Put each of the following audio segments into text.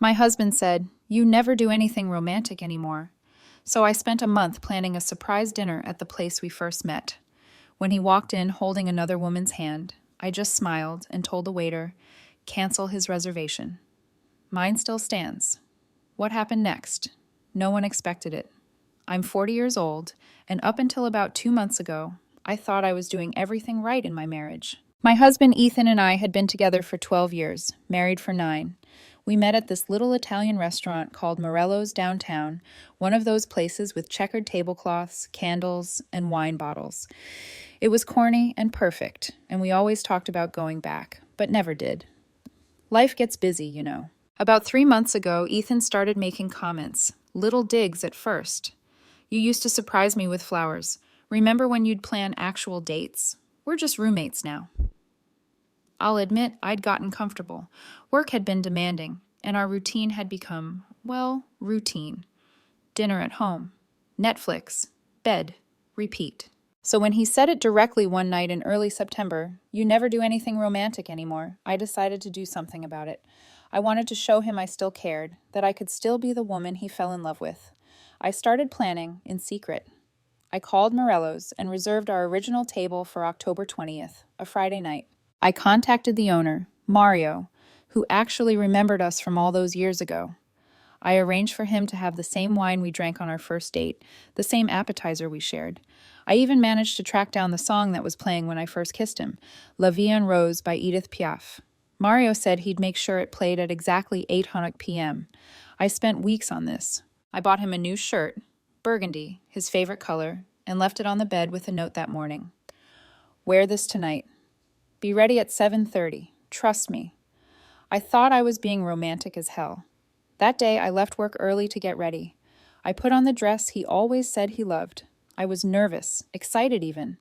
My husband said, "You never do anything romantic anymore." So I spent a month planning a surprise dinner at the place we first met. When he walked in holding another woman's hand, I just smiled and told the waiter, "Cancel his reservation." Mine still stands. What happened next? No one expected it. I'm 40 years old, and up until about 2 months ago, I thought I was doing everything right in my marriage. My husband Ethan and I had been together for 12 years, married for 9. We met at this little Italian restaurant called Morello's downtown, one of those places with checkered tablecloths, candles, and wine bottles. It was corny and perfect, and we always talked about going back, but never did. Life gets busy, you know. About 3 months ago, Ethan started making comments, little digs at first. "You used to surprise me with flowers. Remember when you'd plan actual dates? We're just roommates now." I'll admit I'd gotten comfortable. Work had been demanding, and our routine had become, well, routine. Dinner at home, Netflix, bed, repeat. So when he said it directly one night in early September, "You never do anything romantic anymore," I decided to do something about it. I wanted to show him I still cared, that I could still be the woman he fell in love with. I started planning in secret. I called Morello's and reserved our original table for October 20th, a Friday night. I contacted the owner, Mario, who actually remembered us from all those years ago. I arranged for him to have the same wine we drank on our first date, the same appetizer we shared. I even managed to track down the song that was playing when I first kissed him, La Vie en Rose by Edith Piaf. Mario said he'd make sure it played at exactly 8:00 p.m. I spent weeks on this. I bought him a new shirt, burgundy, his favorite color, and left it on the bed with a note that morning. "Wear this tonight. Be ready at 7:30. Trust me." I thought I was being romantic as hell. That day, I left work early to get ready. I put on the dress he always said he loved. I was nervous, excited even.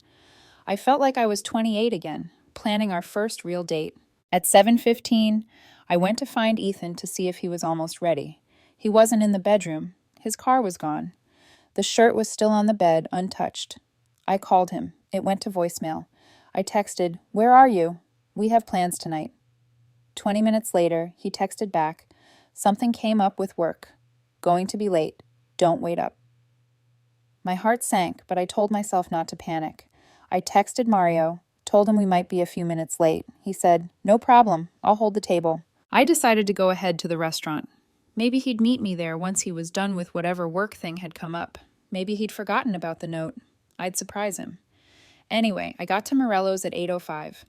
I felt like I was 28 again, planning our first real date. At 7:15, I went to find Ethan to see if he was almost ready. He wasn't in the bedroom. His car was gone. The shirt was still on the bed, untouched. I called him. It went to voicemail. I texted, "Where are you? We have plans tonight." 20 minutes later, he texted back, "Something came up with work. Going to be late. Don't wait up." My heart sank, but I told myself not to panic. I texted Mario, told him we might be a few minutes late. He said, "No problem. I'll hold the table." I decided to go ahead to the restaurant. Maybe he'd meet me there once he was done with whatever work thing had come up. Maybe he'd forgotten about the note. I'd surprise him. Anyway, I got to Morello's at 8:05.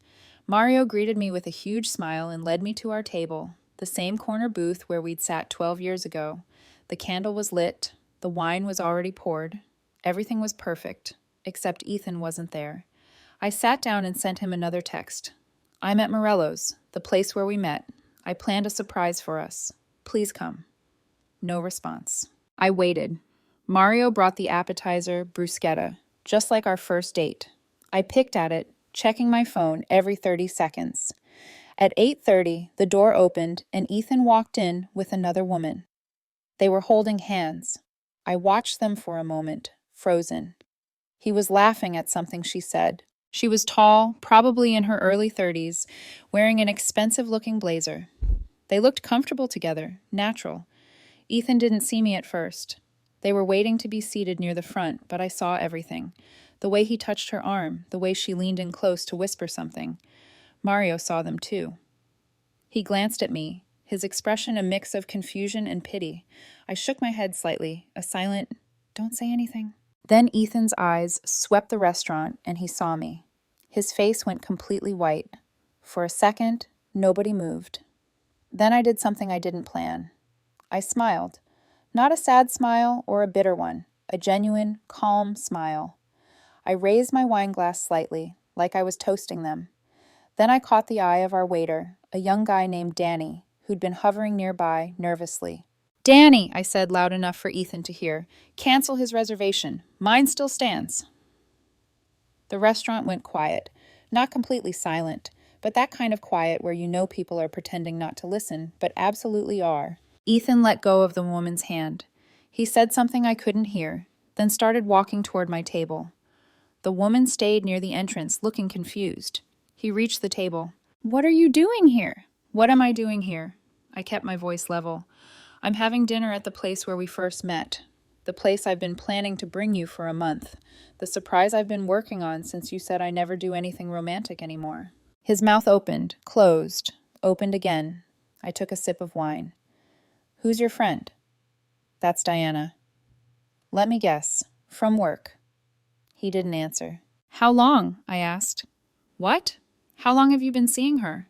Mario greeted me with a huge smile and led me to our table, the same corner booth where we'd sat 12 years ago. The candle was lit, the wine was already poured. Everything was perfect, except Ethan wasn't there. I sat down and sent him another text. "I'm at Morello's, the place where we met. I planned a surprise for us. Please come." No response. I waited. Mario brought the appetizer, bruschetta, just like our first date. I picked at it, checking my phone every 30 seconds. At 8:30, the door opened and Ethan walked in with another woman. They were holding hands. I watched them for a moment, frozen. He was laughing at something she said. She was tall, probably in her early 30s, wearing an expensive-looking blazer. They looked comfortable together, natural. Ethan didn't see me at first. They were waiting to be seated near the front, but I saw everything. The way he touched her arm, the way she leaned in close to whisper something. Mario saw them too. He glanced at me, his expression a mix of confusion and pity. I shook my head slightly, a silent, "Don't say anything." Then Ethan's eyes swept the restaurant and he saw me. His face went completely white. For a second, nobody moved. Then I did something I didn't plan. I smiled. Not a sad smile or a bitter one, a genuine, calm smile. I raised my wine glass slightly, like I was toasting them. Then I caught the eye of our waiter, a young guy named Danny, who'd been hovering nearby nervously. "Danny," I said loud enough for Ethan to hear, "cancel his reservation. Mine still stands." The restaurant went quiet, not completely silent, but that kind of quiet where you know people are pretending not to listen, but absolutely are. Ethan let go of the woman's hand. He said something I couldn't hear, then started walking toward my table. The woman stayed near the entrance, looking confused. He reached the table. "What are you doing here?" "What am I doing here?" I kept my voice level. I'm having dinner at the place where we first met. The place I've been planning to bring you for a month. The surprise I've been working on since you said I never do anything romantic anymore. His mouth opened, closed, opened again. I took a sip of wine. Who's your friend? That's Diana. Let me guess. From work. He didn't answer. How long? I asked. What? How long have you been seeing her?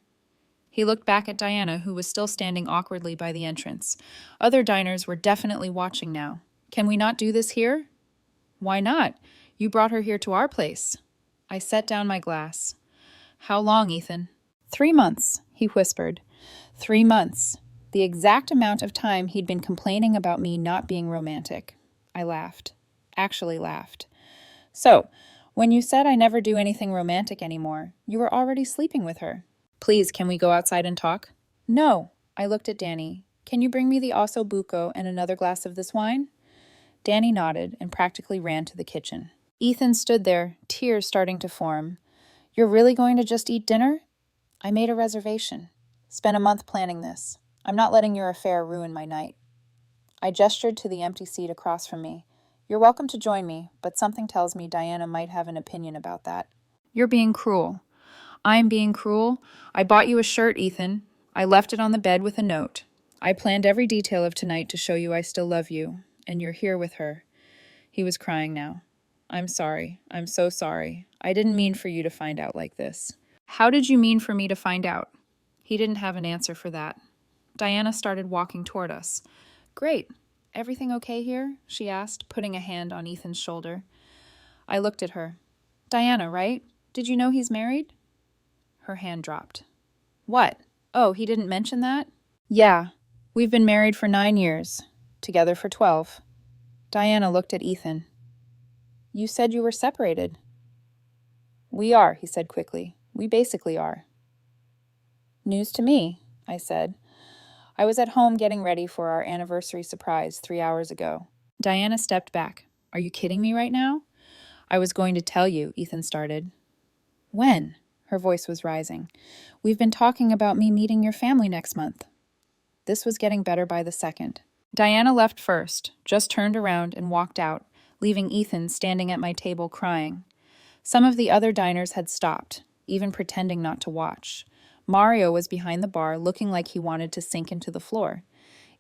He looked back at Diana, who was still standing awkwardly by the entrance. Other diners were definitely watching now. Can we not do this here? Why not? You brought her here to our place. I set down my glass. How long, Ethan? 3 months, he whispered. 3 months. The exact amount of time he'd been complaining about me not being romantic. I laughed. Actually laughed. So, when you said I never do anything romantic anymore, you were already sleeping with her. Please, can we go outside and talk? No. I looked at Danny. Can you bring me the osso buco and another glass of this wine? Danny nodded and practically ran to the kitchen. Ethan stood there, tears starting to form. You're really going to just eat dinner? I made a reservation. Spent a month planning this. I'm not letting your affair ruin my night. I gestured to the empty seat across from me. You're welcome to join me, but something tells me Diana might have an opinion about that. You're being cruel. I'm being cruel. I bought you a shirt, Ethan. I left it on the bed with a note. I planned every detail of tonight to show you I still love you, and you're here with her. He was crying now. I'm sorry. I'm so sorry. I didn't mean for you to find out like this. How did you mean for me to find out? He didn't have an answer for that. Diana started walking toward us. Great. Everything okay here? She asked, putting a hand on Ethan's shoulder. I looked at her. Diana, right? Did you know he's married? Her hand dropped. What? Oh, he didn't mention that? Yeah. We've been married for 9 years. Together for 12. Diana looked at Ethan. You said you were separated. We are, he said quickly. We basically are. News to me, I said. I was at home getting ready for our anniversary surprise 3 hours ago. Diana stepped back. Are you kidding me right now? I was going to tell you, Ethan started. When? Her voice was rising. We've been talking about me meeting your family next month. This was getting better by the second. Diana left first, just turned around and walked out, leaving Ethan standing at my table crying. Some of the other diners had stopped, even pretending not to watch. Mario was behind the bar, looking like he wanted to sink into the floor.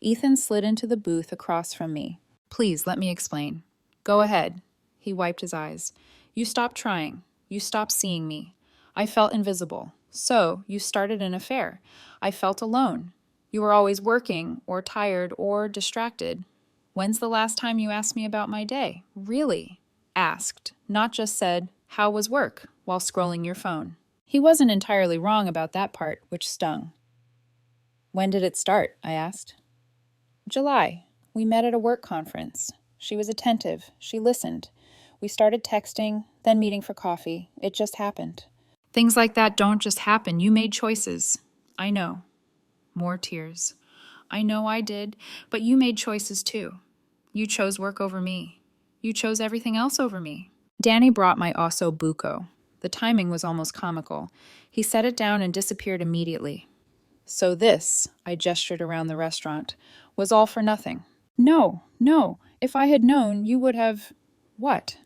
Ethan slid into the booth across from me. Please, let me explain. Go ahead. He wiped his eyes. You stopped trying. You stopped seeing me. I felt invisible. So, you started an affair. I felt alone. You were always working, or tired, or distracted. When's the last time you asked me about my day? Really? Asked, not just said, how was work, while scrolling your phone. He wasn't entirely wrong about that part, which stung. When did it start? I asked. July. We met at a work conference. She was attentive. She listened. We started texting, then meeting for coffee. It just happened. Things like that don't just happen. You made choices. I know. More tears. I know I did, but you made choices too. You chose work over me. You chose everything else over me. Danny brought my osso buco. The timing was almost comical. He set it down and disappeared immediately. So this, I gestured around the restaurant, was all for nothing. No. If I had known, you would have... What?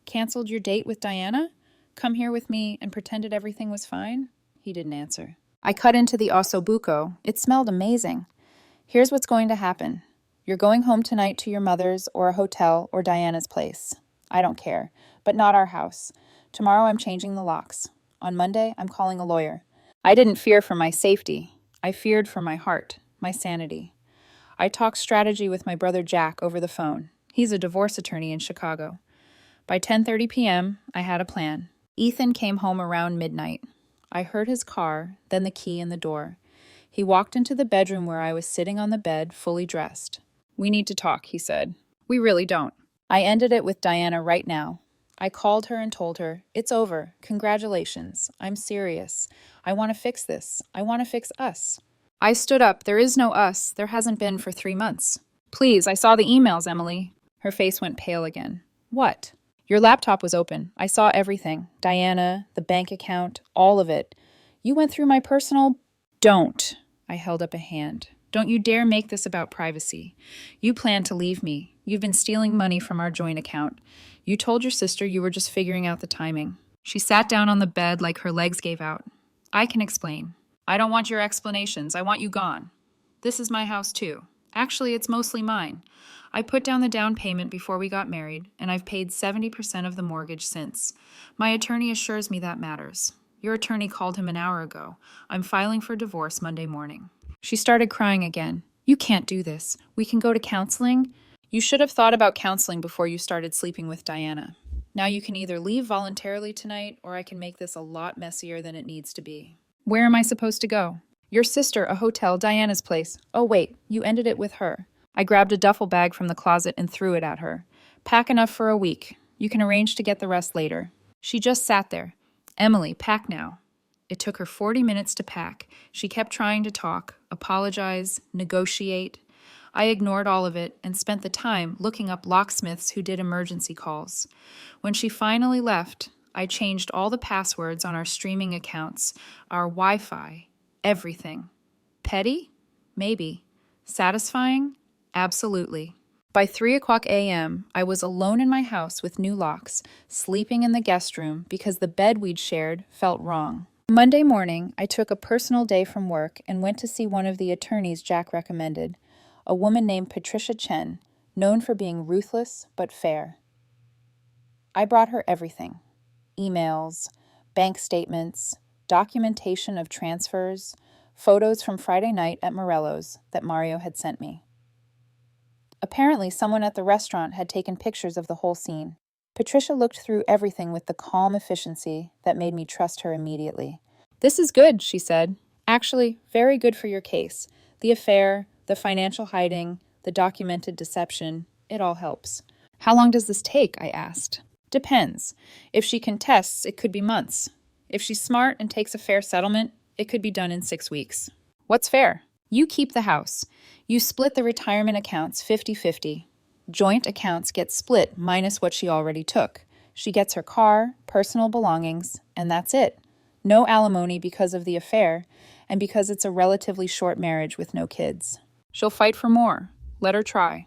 Canceled your date with Diana? Come here with me and pretended everything was fine? He didn't answer. I cut into the osso buco. It smelled amazing. Here's what's going to happen. You're going home tonight to your mother's or a hotel or Diana's place. I don't care, but not our house. Tomorrow I'm changing the locks. On Monday, I'm calling a lawyer. I didn't fear for my safety. I feared for my heart, my sanity. I talked strategy with my brother Jack over the phone. He's a divorce attorney in Chicago. By 10:30 p.m., I had a plan. Ethan came home around midnight. I heard his car, then the key in the door. He walked into the bedroom where I was sitting on the bed, fully dressed. We need to talk, he said. We really don't. I ended it with Diana right now. I called her and told her, it's over. Congratulations. I'm serious. I want to fix this. I want to fix us. I stood up. There is no us. There hasn't been for 3 months. Please, I saw the emails, Emily. Her face went pale again. What? Your laptop was open. I saw everything. Diana, the bank account, all of it. You went through my personal... Don't. I held up a hand. Don't you dare make this about privacy. You plan to leave me. You've been stealing money from our joint account. You told your sister you were just figuring out the timing. She sat down on the bed like her legs gave out. I can explain. I don't want your explanations. I want you gone. This is my house, too. Actually, it's mostly mine. I put down the down payment before we got married, and I've paid 70% of the mortgage since. My attorney assures me that matters. Your attorney called him an hour ago. I'm filing for divorce Monday morning. She started crying again. You can't do this. We can go to counseling. You should have thought about counseling before you started sleeping with Diana. Now you can either leave voluntarily tonight, or I can make this a lot messier than it needs to be. Where am I supposed to go? Your sister, a hotel, Diana's place. Oh, wait, you ended it with her. I grabbed a duffel bag from the closet and threw it at her. Pack enough for a week. You can arrange to get the rest later. She just sat there. Emily, pack now. It took her 40 minutes to pack. She kept trying to talk, apologize, negotiate. I ignored all of it and spent the time looking up locksmiths who did emergency calls. When she finally left, I changed all the passwords on our streaming accounts, our Wi-Fi, everything. Petty? Maybe. Satisfying? Absolutely. By 3:00 a.m., I was alone in my house with new locks, sleeping in the guest room because the bed we'd shared felt wrong. Monday morning, I took a personal day from work and went to see one of the attorneys Jack recommended, a woman named Patricia Chen, known for being ruthless but fair. I brought her everything: emails, bank statements, documentation of transfers, photos from Friday night at Morello's that Mario had sent me. Apparently, someone at the restaurant had taken pictures of the whole scene. Patricia looked through everything with the calm efficiency that made me trust her immediately. This is good, she said. Actually, very good for your case. The affair, the financial hiding, the documented deception, it all helps. How long does this take? I asked. Depends. If she contests, it could be months. If she's smart and takes a fair settlement, it could be done in 6 weeks. What's fair? You keep the house. You split the retirement accounts 50-50. Joint accounts get split minus what she already took. She gets her car, personal belongings, and that's it. No alimony because of the affair, and because it's a relatively short marriage with no kids. She'll fight for more. Let her try.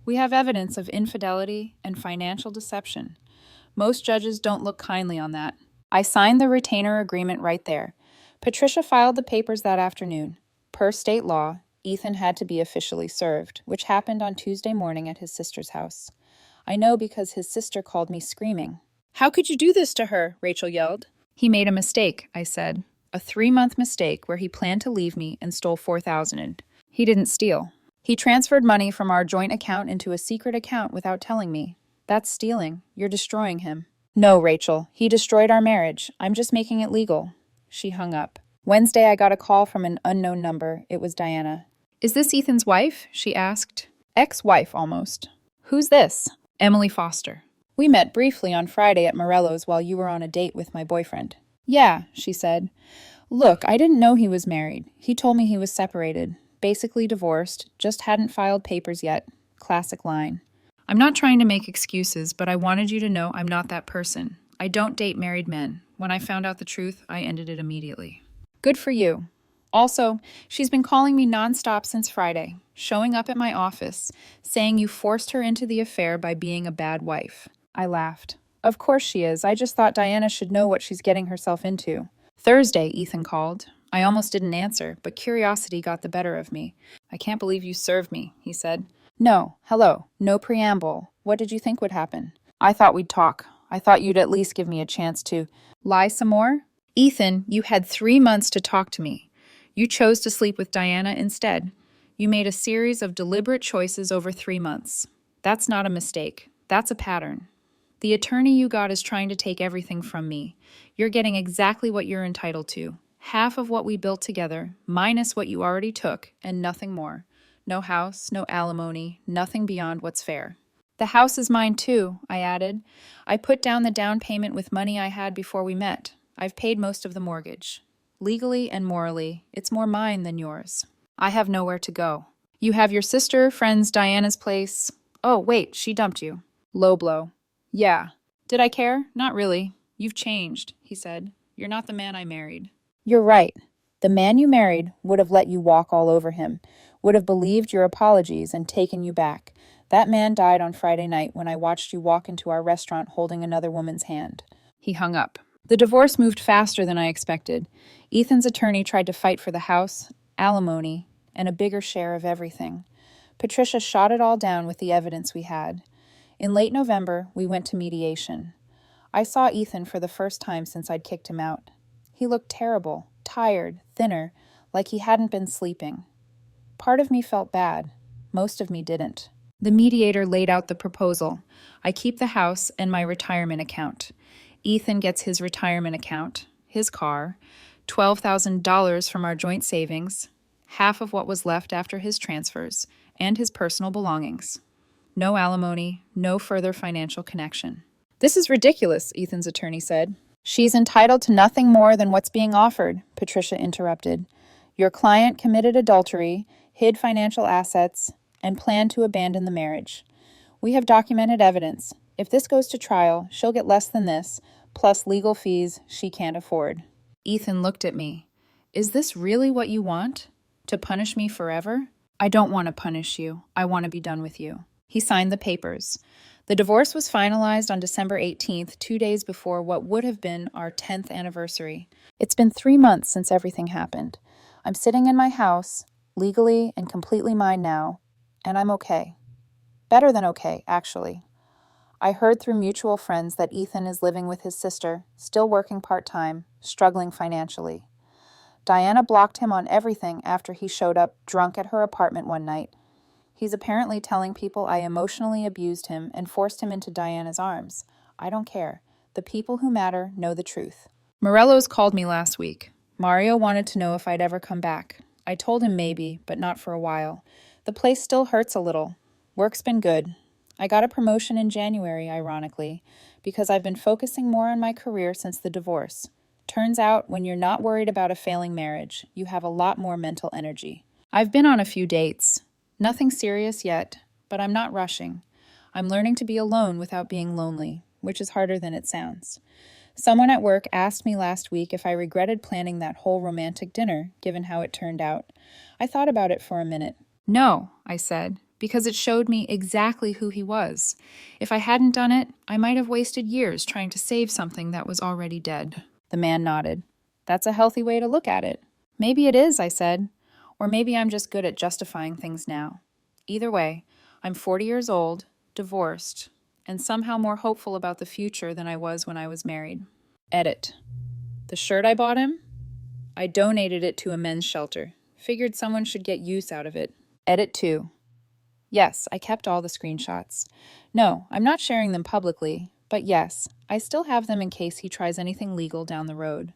We have evidence of infidelity and financial deception. Most judges don't look kindly on that. I signed the retainer agreement right there. Patricia filed the papers that afternoon. Per state law, Ethan had to be officially served, which happened on Tuesday morning at his sister's house. I know because his sister called me screaming. How could you do this to her? Rachel yelled. He made a mistake, I said. A 3-month mistake where he planned to leave me and stole $4,000. He didn't steal. He transferred money from our joint account into a secret account without telling me. That's stealing. You're destroying him. No, Rachel. He destroyed our marriage. I'm just making it legal. She hung up. Wednesday, I got a call from an unknown number. It was Diana. Is this Ethan's wife? She asked. Ex-wife, almost. Who's this? Emily Foster. We met briefly on Friday at Morello's while you were on a date with my boyfriend. Yeah, she said. Look, I didn't know he was married. He told me he was separated. Basically divorced, just hadn't filed papers yet. Classic line. I'm not trying to make excuses, but I wanted you to know I'm not that person. I don't date married men. When I found out the truth, I ended it immediately. Good for you. Also, she's been calling me nonstop since Friday, showing up at my office, saying you forced her into the affair by being a bad wife. I laughed. Of course she is. I just thought Diana should know what she's getting herself into. Thursday, Ethan called. I almost didn't answer, but curiosity got the better of me. I can't believe you served me, he said. No, hello, no preamble. What did you think would happen? I thought we'd talk. I thought you'd at least give me a chance to lie some more. Ethan, you had 3 months to talk to me. You chose to sleep with Diana instead. You made a series of deliberate choices over 3 months. That's not a mistake. That's a pattern. The attorney you got is trying to take everything from me. You're getting exactly what you're entitled to. Half of what we built together, minus what you already took, and nothing more. No house, no alimony, nothing beyond what's fair. The house is mine too, I added. I put down the down payment with money I had before we met. I've paid most of the mortgage. Legally and morally, it's more mine than yours. I have nowhere to go. You have your sister, friends, Diana's place. Oh, wait, she dumped you. Low blow. Yeah. Did I care? Not really. You've changed, he said. You're not the man I married. You're right. The man you married would have let you walk all over him, would have believed your apologies and taken you back. That man died on Friday night when I watched you walk into our restaurant holding another woman's hand." He hung up. The divorce moved faster than I expected. Ethan's attorney tried to fight for the house, alimony, and a bigger share of everything. Patricia shot it all down with the evidence we had. In late November, we went to mediation. I saw Ethan for the first time since I'd kicked him out. He looked terrible, tired, thinner, like he hadn't been sleeping. Part of me felt bad. Most of me didn't. The mediator laid out the proposal. I keep the house and my retirement account. Ethan gets his retirement account, his car, $12,000 from our joint savings, half of what was left after his transfers, and his personal belongings. No alimony, no further financial connection. "This is ridiculous," Ethan's attorney said. "She's entitled to nothing more than what's being offered," Patricia interrupted. "Your client committed adultery, hid financial assets, and planned to abandon the marriage. We have documented evidence. If this goes to trial, she'll get less than this, plus legal fees she can't afford." Ethan looked at me. "Is this really what you want? To punish me forever?" "I don't want to punish you. I want to be done with you." He signed the papers. The divorce was finalized on December 18th, 2 days before what would have been our 10th anniversary. It's been 3 months since everything happened. I'm sitting in my house, legally and completely mine now, and I'm okay. Better than okay, actually. I heard through mutual friends that Ethan is living with his sister, still working part-time, struggling financially. Diana blocked him on everything after he showed up drunk at her apartment one night. He's apparently telling people I emotionally abused him and forced him into Diana's arms. I don't care. The people who matter know the truth. Morello's called me last week. Mario wanted to know if I'd ever come back. I told him maybe, but not for a while. The place still hurts a little. Work's been good. I got a promotion in January, ironically, because I've been focusing more on my career since the divorce. Turns out, when you're not worried about a failing marriage, you have a lot more mental energy. I've been on a few dates. Nothing serious yet, but I'm not rushing. I'm learning to be alone without being lonely, which is harder than it sounds. Someone at work asked me last week if I regretted planning that whole romantic dinner, given how it turned out. I thought about it for a minute. "No," I said, because it showed me exactly who he was. If I hadn't done it, I might have wasted years trying to save something that was already dead. The man nodded. "That's a healthy way to look at it." "Maybe it is," I said. "Or maybe I'm just good at justifying things now. Either way, I'm 40 years old, divorced, and somehow more hopeful about the future than I was when I was married." Edit. The shirt I bought him? I donated it to a men's shelter. Figured someone should get use out of it. Edit 2. Yes, I kept all the screenshots. No, I'm not sharing them publicly, but yes, I still have them in case he tries anything legal down the road.